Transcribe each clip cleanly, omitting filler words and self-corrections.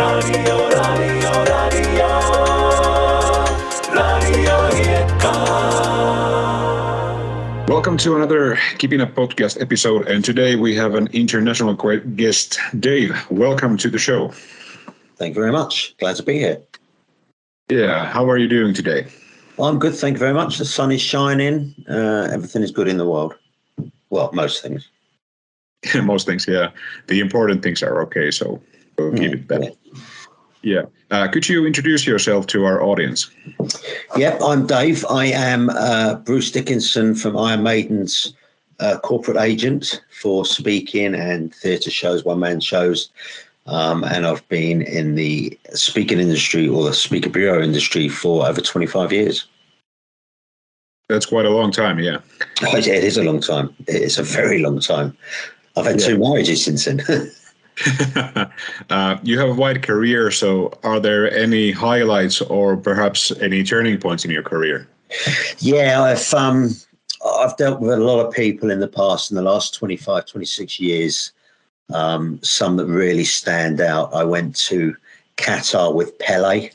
Hiekka. Welcome to another Kipinä podcast episode, and today we have an international guest, Dave. Welcome to the show. Thank you very much. Glad to be here. Yeah, how are you doing today? I'm good, thank you very much. The sun is shining. Everything is good in the world. Well, most things. Most things, yeah. The important things are okay, so we'll keep it that. Yeah. Could you introduce yourself to our audience? Yep, I'm Dave. I am Bruce Dickinson from Iron Maiden's corporate agent for speaking and theatre shows, one-man shows. And I've been in the speaking industry or the speaker bureau industry for over 25 years. That's quite a long time, yeah. It is a long time. It's a very long time. I've had two marriages since then. You have a wide career, so are there any highlights or perhaps any turning points in your career? Yeah, I've dealt with a lot of people in the past, in the last 25, 26 years. Some that really stand out. I went to Qatar with Pele.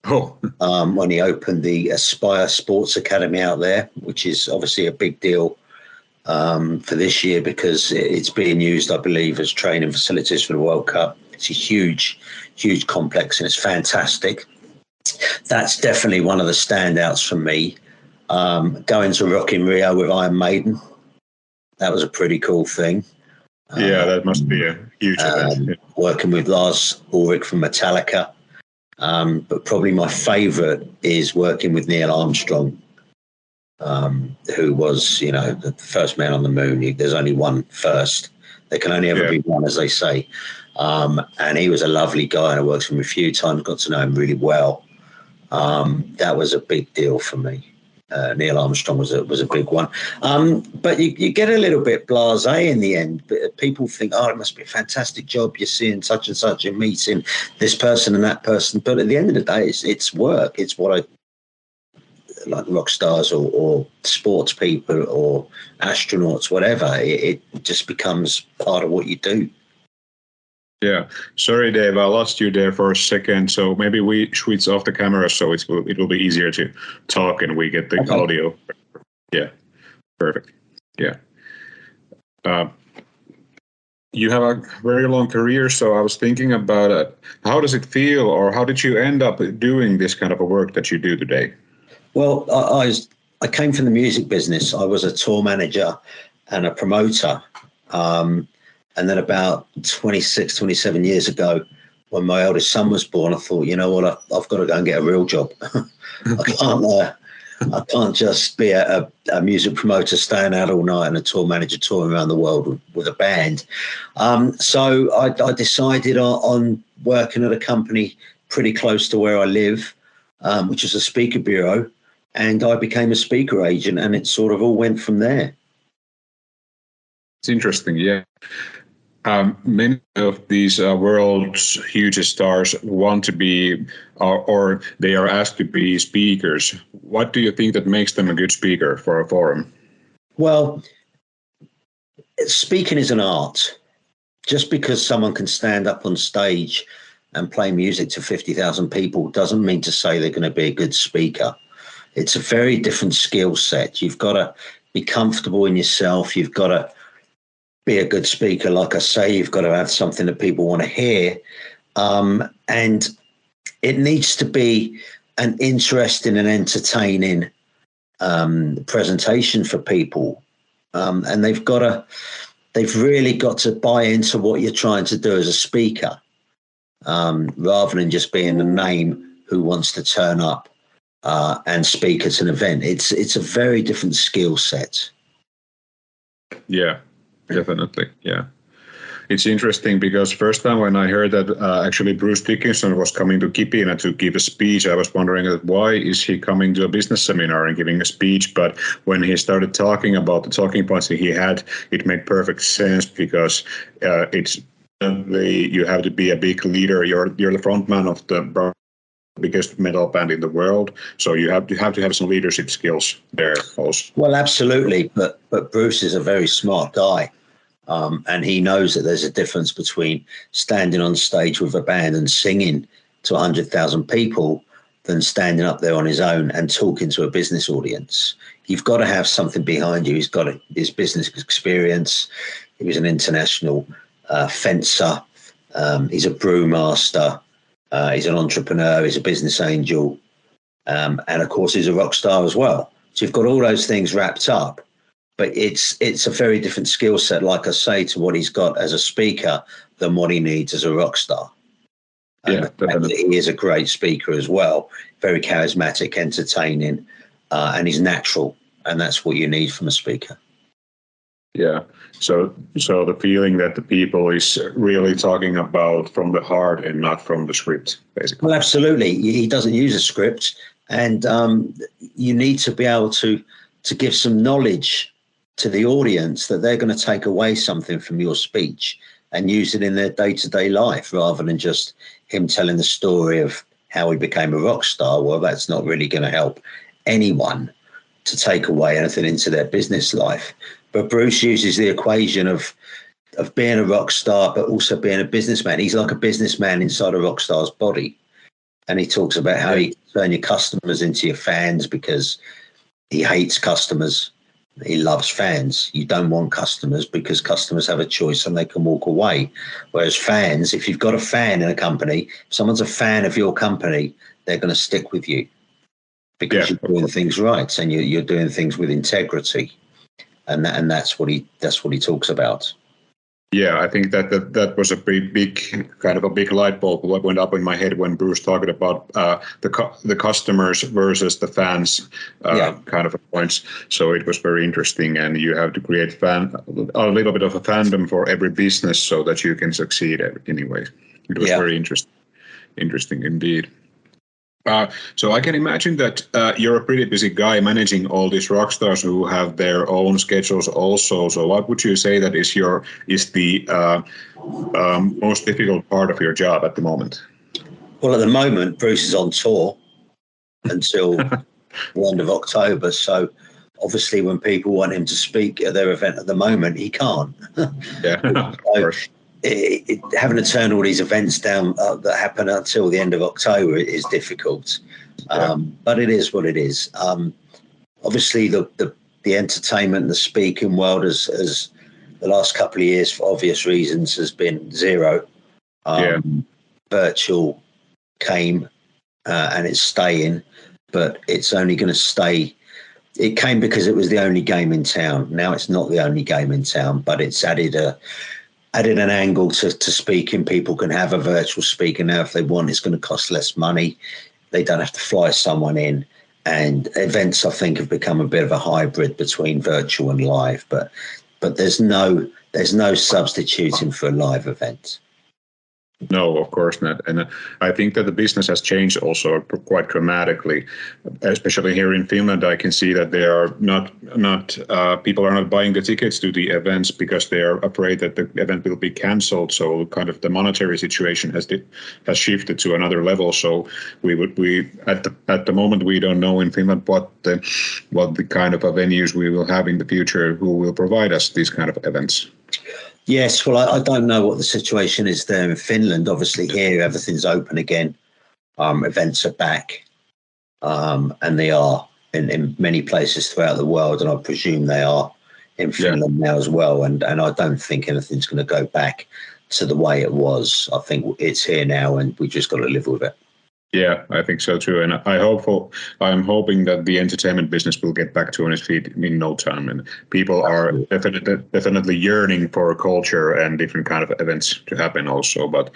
When he opened the Aspire Sports Academy out there, which is obviously a big deal for this year because it's being used, I believe, as training facilities for the World Cup. It's a huge, huge complex and it's fantastic. That's definitely one of the standouts for me. Going to Rock in Rio with Iron Maiden, that was a pretty cool thing. Yeah, that must be a huge event. Working with Lars Ulrich from Metallica. But probably my favourite is working with Neil Armstrong, who was, the first man on the moon. There's only one first. There can only ever be one, as they say. And he was a lovely guy, and I worked with him a few times, got to know him really well. That was a big deal for me. Neil Armstrong was a big one. But you get a little bit blasé in the end. People think, it must be a fantastic job. You're seeing such and such, you're meeting this person and that person. But at the end of the day, it's work. It's what I like, rock stars or sports people or astronauts, whatever. It just becomes part of what you do. Yeah. Sorry, Dave, I lost you there for a second. So maybe we switch off the camera so it will be easier to talk and we get the audio. Yeah. Perfect. Yeah. You have a very long career, so I was thinking about how does it feel, or how did you end up doing this kind of a work that you do today? Well, I came from the music business. I was a tour manager and a promoter. And then about 26, 27 years ago, when my eldest son was born, I thought, you know what, I've got to go and get a real job. I can't just be a music promoter staying out all night and a tour manager touring around the world with a band. So I decided on working at a company pretty close to where I live, which is a speaker bureau. And I became a speaker agent, and it sort of all went from there. It's interesting, yeah. Many of these world's hugest stars want to be, or they are asked to be speakers. What do you think that makes them a good speaker for a forum? Well, speaking is an art. Just because someone can stand up on stage and play music to 50,000 people doesn't mean to say they're going to be a good speaker. It's a very different skill set. You've got to be comfortable in yourself. You've got to be a good speaker. Like I say, you've got to have something that people want to hear. And it needs to be an interesting and entertaining presentation for people. And they've really got to buy into what you're trying to do as a speaker, rather than just being a name who wants to turn up and speak at an event. It's a very different skill set. Yeah. Definitely, yeah. It's interesting because first time when I heard that actually Bruce Dickinson was coming to Kipinä to give a speech, I was wondering why is he coming to a business seminar and giving a speech? But when he started talking about the talking points that he had, it made perfect sense because it's you have to be a big leader. You're the front man of the biggest metal band in the world, so you have to have some leadership skills there also. Well, absolutely, but Bruce is a very smart guy. And he knows that there's a difference between standing on stage with a band and singing to 100,000 people than standing up there on his own and talking to a business audience. You've got to have something behind you. He's got his business experience. He was an international fencer. He's a brewmaster. He's an entrepreneur. He's a business angel. And of course, he's a rock star as well. So you've got all those things wrapped up. But it's a very different skill set, like I say, to what he's got as a speaker than what he needs as a rock star. And the fact that he is a great speaker as well, very charismatic, entertaining, and he's natural. And that's what you need from a speaker. Yeah. So the feeling that the people is really talking about from the heart and not from the script, basically. Well, absolutely. He doesn't use a script, and you need to be able to give some knowledge to the audience that they're going to take away something from your speech and use it in their day-to-day life, rather than just him telling the story of how he became a rock star. Well, that's not really going to help anyone to take away anything into their business life. But Bruce uses the equation of being a rock star, but also being a businessman. He's like a businessman inside a rock star's body. And he talks about how you turn your customers into your fans, because he hates customers. He loves fans. You don't want customers, because customers have a choice and they can walk away. Whereas fans, if you've got a fan in a company, if someone's a fan of your company, they're going to stick with you because you're doing things right and you're doing things with integrity. And that's what he talks about. Yeah, I think that was a big kind of a big light bulb that went up in my head when Bruce talked about the customers versus the fans kind of points. So it was very interesting, and you have to create a little bit of a fandom for every business so that you can succeed anyway. It was very interesting indeed. So I can imagine that you're a pretty busy guy managing all these rock stars who have their own schedules also. So what would you say that is the most difficult part of your job at the moment? Well, at the moment, Bruce is on tour until the end of October. So obviously when people want him to speak at their event at the moment, he can't. Yeah, of course. Having to turn all these events down that happen until the end of October is difficult, but it is what it is. Obviously, the entertainment, the speaking world, as the last couple of years, for obvious reasons, has been zero. Virtual came and it's staying, but it's only going to stay. It came because it was the only game in town. Now it's not the only game in town, but it's added an angle to speaking. People can have a virtual speaker now if they want. It's going to cost less money. They don't have to fly someone in. And events, I think, have become a bit of a hybrid between virtual and live. But there's no substituting for a live event. No, of course not. And I think that the business has changed also quite dramatically, especially here in Finland. I can see that they are not people are not buying the tickets to the events because they are afraid that the event will be cancelled. So kind of the monetary situation has shifted to another level. So we at the moment we don't know in Finland what the kind of venues we will have in the future who will provide us these kind of events. Yes, well, I don't know what the situation is there in Finland. Obviously, here everything's open again. Events are back, and they are in many places throughout the world, and I presume they are in Finland now as well. And I don't think anything's going to go back to the way it was. I think it's here now, and we just got to live with it. Yeah, I think so too, and I'm hoping that the entertainment business will get back to on its feet in no time, and people are definitely yearning for a culture and different kind of events to happen also. But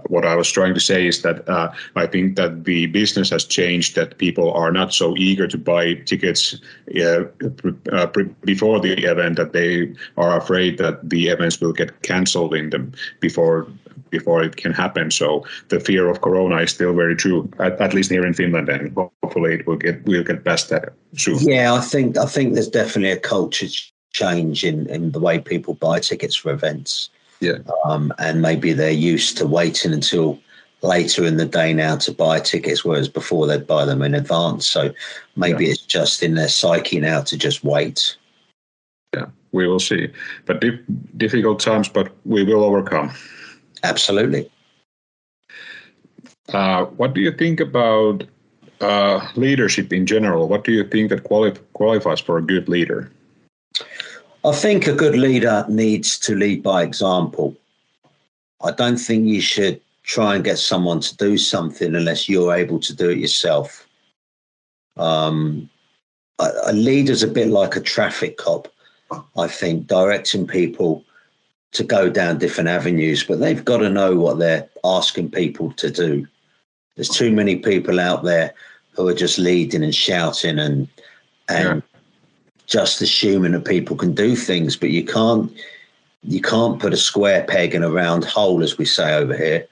what I was trying to say is that I think that the business has changed, that people are not so eager to buy tickets before the event, that they are afraid that the events will get cancelled in them before it can happen. So the fear of Corona is still very true, at least here in Finland, and hopefully we'll get past that soon. Yeah, I think there's definitely a culture change in the way people buy tickets for events. Yeah, and maybe they're used to waiting until later in the day now to buy tickets, whereas before they'd buy them in advance. So maybe it's just in their psyche now to just wait. Yeah, we will see. But difficult times, but we will overcome. Absolutely. What do you think about leadership in general? What do you think that qualifies for a good leader? I think a good leader needs to lead by example. I don't think you should try and get someone to do something unless you're able to do it yourself. A leader's a bit like a traffic cop, I think, directing people to go down different avenues, but they've got to know what they're asking people to do. There's too many people out there who are just leading and shouting and just assuming that people can do things, but you can't put a square peg in a round hole, as we say over here.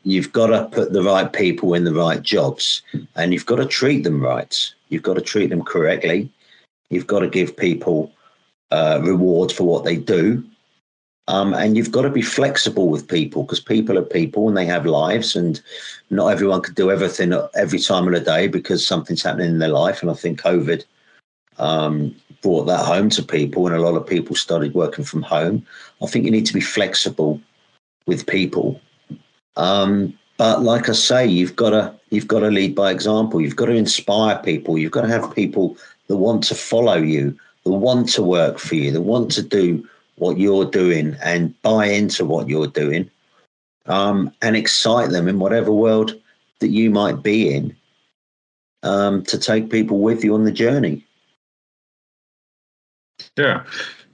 You've got to put the right people in the right jobs, and you've got to treat them right. You've got to treat them correctly. You've got to give people reward for what they do. And you've got to be flexible with people, because people are people and they have lives, and not everyone can do everything every time of the day because something's happening in their life. And I think COVID brought that home to people, and a lot of people started working from home. I think you need to be flexible with people. But like I say, you've got to lead by example. You've got to inspire people. You've got to have people that want to follow you, that want to work for you, that want to do what you're doing and buy into what you're doing, and excite them in whatever world that you might be in, to take people with you on the journey. Yeah,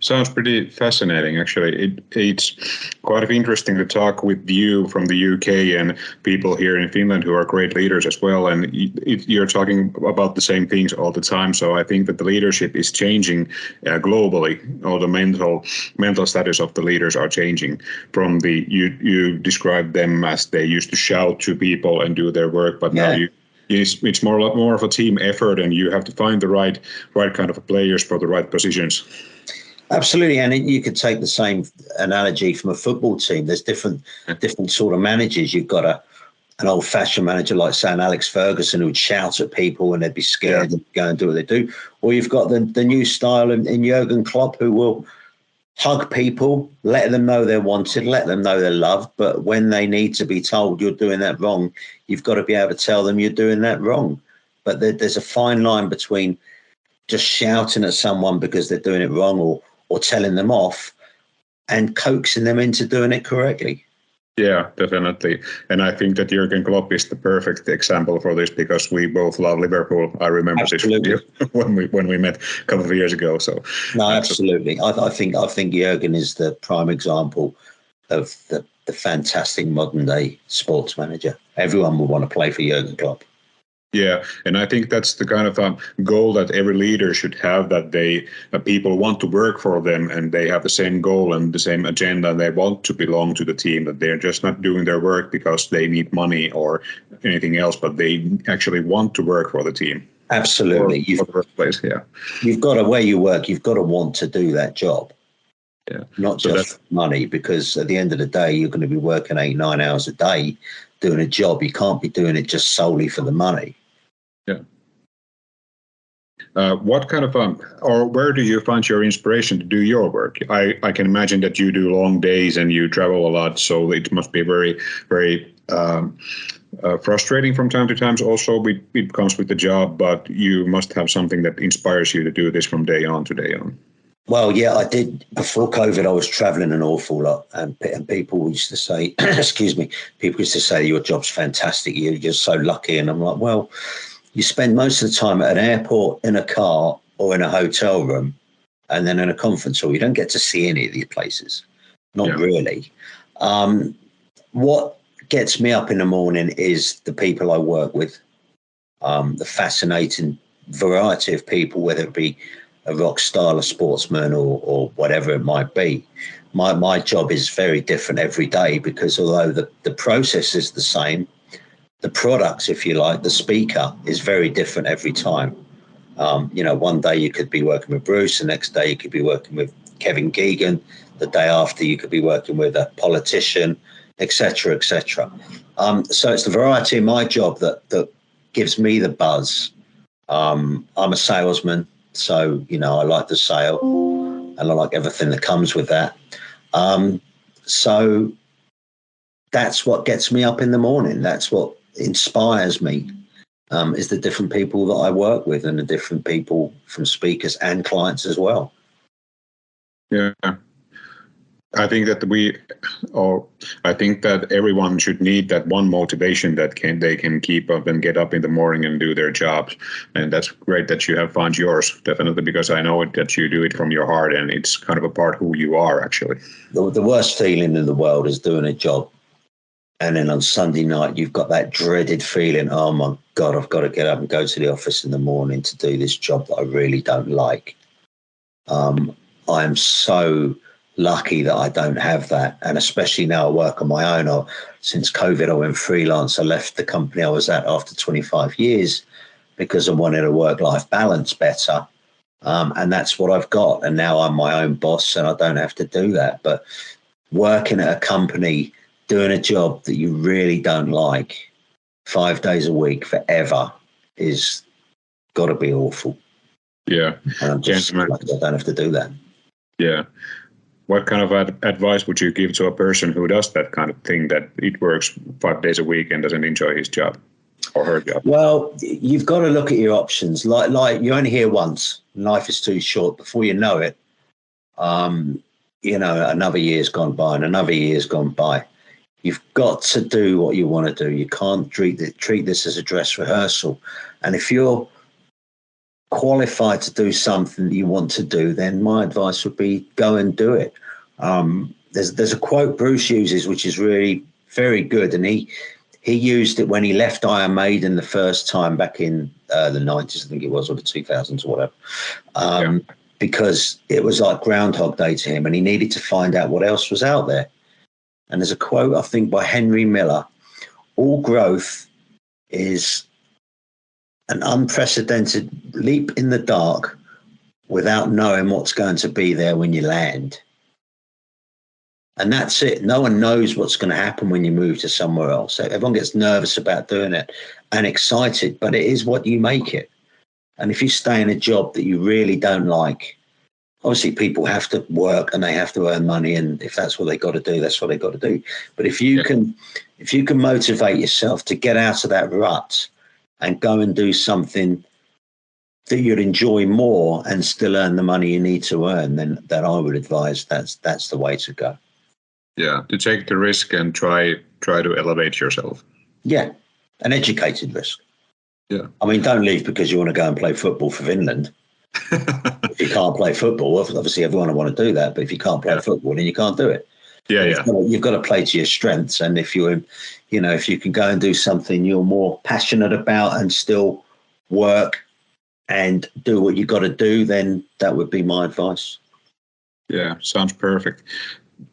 sounds pretty fascinating, actually. It's quite interesting to talk with you from the UK and people here in Finland who are great leaders as well. And you're talking about the same things all the time. So I think that the leadership is changing globally, or the mental status of the leaders are changing from you described them as they used to shout to people and do their work, but now it's more of a team effort, and you have to find the right kind of players for the right positions. Absolutely, and you could take the same analogy from a football team. There's different sort of managers. You've got an old-fashioned manager like, say, Alex Ferguson, who would shout at people and they'd be scared and go and do what they do. Or you've got the new style in Jurgen Klopp, who will hug people, let them know they're wanted, let them know they're loved. But when they need to be told you're doing that wrong, you've got to be able to tell them you're doing that wrong. But there's a fine line between just shouting at someone because they're doing it wrong, or telling them off, and coaxing them into doing it correctly. Yeah, definitely. And I think that Jurgen Klopp is the perfect example for this, because we both love Liverpool. I remember Absolutely. this when we met a couple of years ago. So no, absolutely. I think Jurgen is the prime example of the fantastic modern day sports manager. Everyone will want to play for Jurgen Klopp. Yeah, and I think that's the kind of goal that every leader should have, that people want to work for them, and they have the same goal and the same agenda, and they want to belong to the team, that they're just not doing their work because they need money or anything else, but they actually want to work for the team. Absolutely. You've got to, where you work, you've got to want to do that job. Yeah. Not just money, because at the end of the day, you're going to be working 8-9 hours a day doing a job. You can't be doing it just solely for the money. Yeah. What kind of or where do you find your inspiration to do your work? I can imagine that you do long days and you travel a lot, so it must be very, very frustrating from time to time. Also, it comes with the job, but you must have something that inspires you to do this from day on to day on. Well, yeah, I did. Before COVID, I was traveling an awful lot, and people used to say, excuse me, people used to say, your job's fantastic, you're just so lucky. And I'm like, well, you spend most of the time at an airport, in a car, or in a hotel room, and then in a conference hall. You don't get to see any of these places. Not really. What gets me up in the morning is the people I work with, the fascinating variety of people, whether it be a rock star, a sportsman, or whatever it might be. My job is very different every day, because although the process is the same, the product, if you like, the speaker is very different every time. One day you could be working with Bruce, the next day you could be working with Kevin Keegan, the day after you could be working with a politician, etc., etc. So it's the variety of my job that gives me the buzz. I'm a salesman, so I like the sale. and I like everything that comes with that. So that's what gets me up in the morning. That's what inspires me, is the different people that I work with and the different people from speakers and clients as well. Yeah. I think that I think that everyone should need that one motivation that they can keep up and get up in the morning and do their jobs. And that's great that you have found yours, definitely, because I know that you do it from your heart and it's kind of a part who you are, actually. The worst feeling in the world is doing a job. And then on Sunday night, you've got that dreaded feeling, oh my God, I've got to get up and go to the office in the morning to do this job that I really don't like. I am so lucky that I don't have that. And especially now I work on my own. Since COVID, I went freelance. I left the company I was at after 25 years because I wanted a work-life balance better. And that's what I've got. And now I'm my own boss and I don't have to do that. But working at a company, doing a job that you really don't like 5 days a week forever is got to be awful. Yeah. And I'm just lucky I don't have to do that. Yeah. What kind of advice would you give to a person who does that kind of thing, that it works 5 days a week and doesn't enjoy his job or her job? Well, you've got to look at your options. Like you're only here once. Life is too short. Before you know it, another year's gone by and another year's gone by. You've got to do what you want to do. You can't treat this as a dress rehearsal. And if you're qualified to do something that you want to do, then my advice would be go and do it. There's a quote Bruce uses, which is really very good. And he used it when he left Iron Maiden the first time back in the 90s, I think it was, or the 2000s or whatever, because it was like Groundhog Day to him and he needed to find out what else was out there. And there's a quote, I think, by Henry Miller: all growth is an unprecedented leap in the dark without knowing what's going to be there when you land. And that's it. No one knows what's going to happen when you move to somewhere else. Everyone gets nervous about doing it and excited, but it is what you make it. And if you stay in a job that you really don't like, obviously people have to work and they have to earn money, and if that's what they got to do, that's what they got to do. But if you can motivate yourself to get out of that rut and go and do something that you'd enjoy more and still earn the money you need to earn, then that I would advise that's the way to go. Yeah, to take the risk and try to elevate yourself. Yeah, an educated risk. Yeah. I mean, don't leave because you want to go and play football for Finland. If you can't play football, obviously everyone will want to do that, but if you can't play football, then you can't do it. You've got to play to your strengths, and if if you can go and do something you're more passionate about and still work and do what you got to do, then that would be my advice. Yeah, sounds perfect.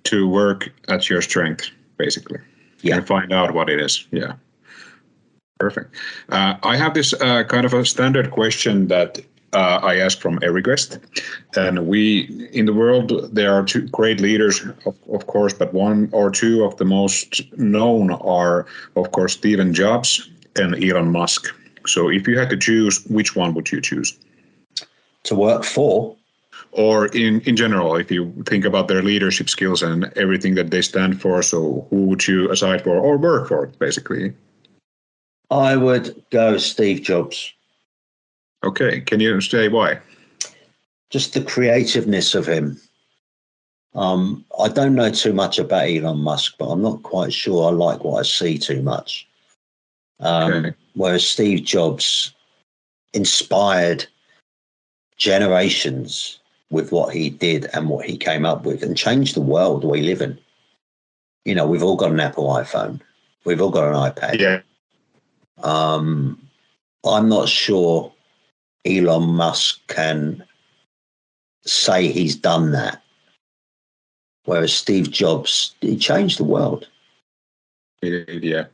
To work at your strength, basically. Yeah. And find out what it is. Yeah. Perfect. I have this kind of a standard question that I ask from every guest. And in the world, there are two great leaders, of course, but one or two of the most known are, of course, Steve Jobs and Elon Musk. So if you had to choose, which one would you choose? To work for? Or in general, if you think about their leadership skills and everything that they stand for, so who would you aside for or work for, basically? I would go Steve Jobs. Okay, can you say why? Just the creativeness of him. I don't know too much about Elon Musk, but I'm not quite sure I like what I see too much. Whereas Steve Jobs inspired generations with what he did and what he came up with, and changed the world we live in. We've all got an Apple iPhone. We've all got an iPad. Yeah. I'm not sure Elon Musk can say he's done that. Whereas Steve Jobs, he changed the world. Yeah.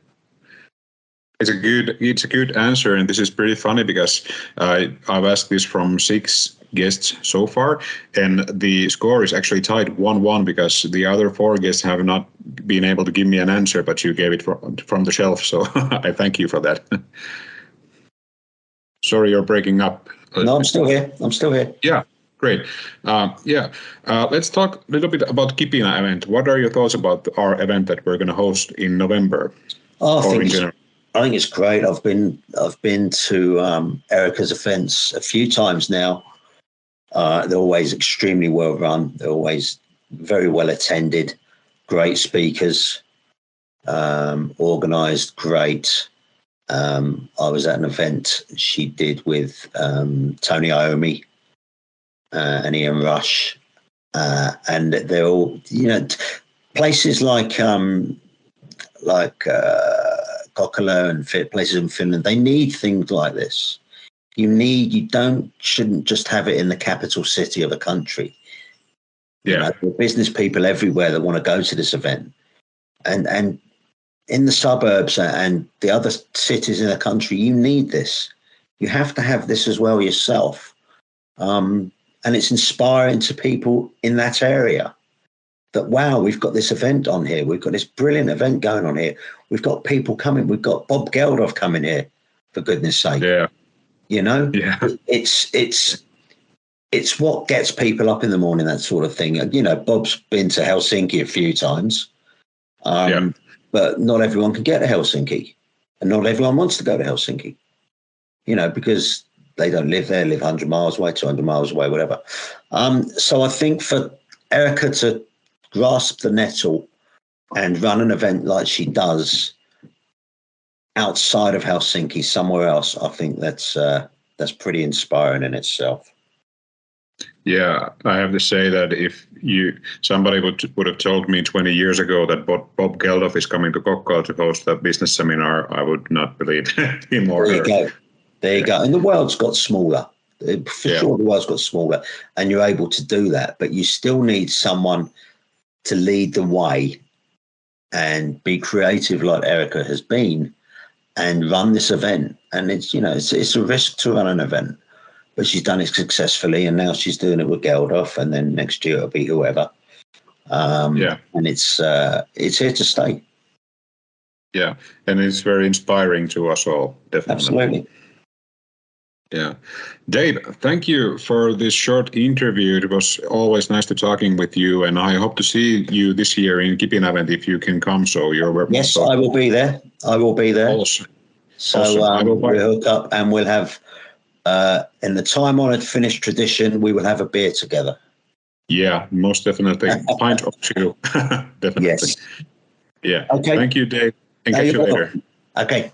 It's a good answer, and this is pretty funny because I've asked this from 6 guests so far, and the score is actually tied 1-1 because the other 4 guests have not been able to give me an answer, but you gave it from the shelf, so I thank you for that. Sorry, you're breaking up. No, I'm still here. Yeah, Great. Let's talk a little bit about Kipinä event. What are your thoughts about our event that we're going to host in November? I think it's great. I've been to Erica's events a few times now. They're always extremely well run. They're always very well attended. Great speakers, organised, great. I was at an event she did with Tony Iommi and Ian Rush, and they're all, places like Kokkola and places in Finland. They need things like this. Shouldn't just have it in the capital city of a country. Yeah, there are business people everywhere that want to go to this event, and in the suburbs and the other cities in the country, you need this. You have to have this as well yourself. And it's inspiring to people in that area that, wow, we've got this event on here. We've got this brilliant event going on here. We've got people coming. We've got Bob Geldof coming here, for goodness sake. Yeah. Yeah. It's what gets people up in the morning, that sort of thing. Bob's been to Helsinki a few times. But not everyone can get to Helsinki, and not everyone wants to go to Helsinki, because they don't live there, live 100 miles away, 200 miles away, whatever. So I think for Erica to grasp the nettle and run an event like she does outside of Helsinki, somewhere else, I think that's pretty inspiring in itself. Yeah, I have to say that if somebody would have told me 20 years ago that Bob Geldof is coming to Kokkola to host a business seminar, I would not believe him or her. There you go. And the world's got smaller. For sure, the world's got smaller, and you're able to do that. But you still need someone to lead the way and be creative like Erica has been and run this event. And it's a risk to run an event. But she's done it successfully, and now she's doing it with Geldof, and then next year it'll be whoever. And it's here to stay. Yeah, and it's very inspiring to us all, definitely. Absolutely. Yeah. Dave, thank you for this short interview. It was always nice to talking with you, and I hope to see you this year in Kipinä event if you can come. So you're welcome. Yes, I will be there. Awesome. So we'll hook up, and we'll have, in the time-honoured Finnish tradition, we will have a beer together. Yeah, most definitely. Pint or two. Definitely. Yes. Yeah. Okay. Thank you, Dave. And catch you later. Okay.